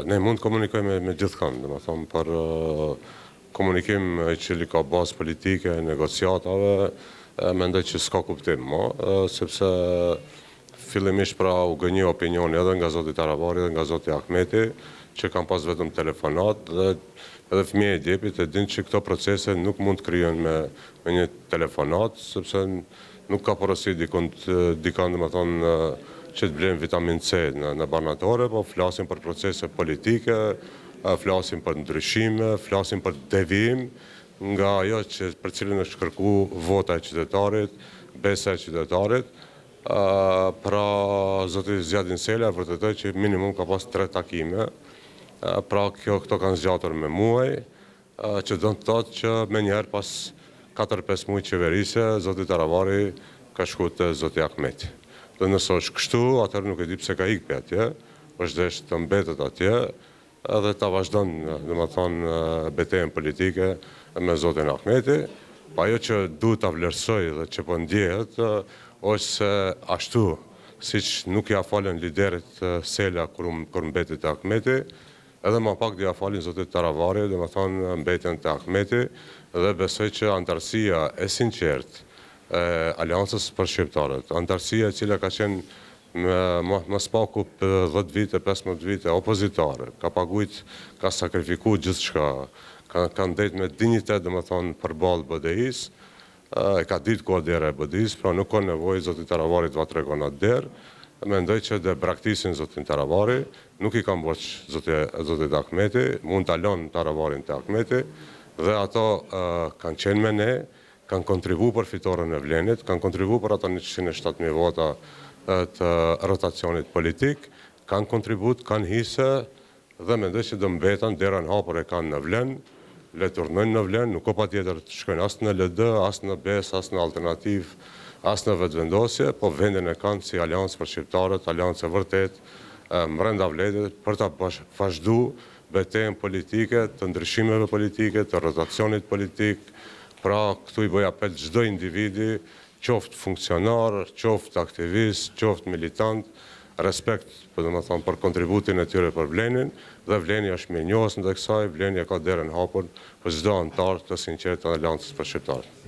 Ne mund të komunikojmë me gjithëkan, domethënë për komunikim i cili ka bazë politike, negociatave, mendoj që s'ka kuptim më, sepse fillimisht pra u gënjeu opinioni edhe nga zoti Taravari edhe nga zoti Ahmeti, që kanë pas vetëm telefonat dhe edhe fëmijë e djepit e dinë që këto procese nuk mund të krijohen me një telefonat, sepse nuk ka porosi dikon domethënë që të blejnë vitamin C në banatore, po flasin për procese politike, flasin për ndryshime, flasin për devijim nga ajo për cilën është kërku vota e qytetarit, besa e qytetarit. Pra, zoti Zjadin Sela vërtetoj që minimum ka pas 3 takime, pra këto kanë zgjatur me muaj, që do të thotë që me njerë pas 4-5 muaj qeverise, zoti Taravari ka shku te zoti Ahmeti. Dhe nëse është kështu, atëherë nuk e di pse ka ikë atje, është desh të mbetet atje, edhe ta vazhdon, domethënë, betejën politike me zotin Ahmeti. Pa ajo që duhet ta vlerësoj dhe që po ndjehet, është se ashtu, siç nuk ja falen liderit Sela kur mbetet te Ahmeti, edhe më pak do ja falin zotit Taravari, domethënë mbetjen te Ahmeti, dhe besoj që antarësia e sinqertë Aleancës për Shqiptarët, antarësia e cila ka qenë më spaku 10 vite, 15 vite opozitare, ka paguajt, ka sakrifikuar gjithçka, ka ndejt me dinjitet domethënë përballë BDI-s, ka ditë ku është dera e BDI-s, pra nuk ka nevojë zoti Taravari t'va tregon atë derë. Mendoj që dhe braktisin zotin Taravari, nuk i kanë borç zotit Ahmeti, mund ta lënë Taravarin te Ahmeti, dhe ato kanë qenë me ne, kanë kontribu për fitoren e Vlenit, kanë kontribu për ato 107.000 vota të rotacionit politik, kanë kontribut, kanë hise, dhe mendoj që do mbeten derën hapur e kanë në Vlen, le turnojnë në Vlen, nuk ka patjetër të shkojnë as në LD, as në BES, as në Alternativ, as në vetëvendosje, po vendin e kanë si Aleancë për Shqiptarët, Aleancë e vërtet, brenda Vletit, për ta vazhdu betejën politike, të ndryshimeve politike, të rotacionit politik. Pra, këtu i bëj apel çdo individi, qoftë funksionar, qoftë aktivist, qoftë militant, respekt për kontributin e tyre për Vlenin, dhe Vleni është mirënjohës ndaj kësaj, Vleni e ka derën hapur për çdo antar të sinqertë të Aleancës për Shqiptarët.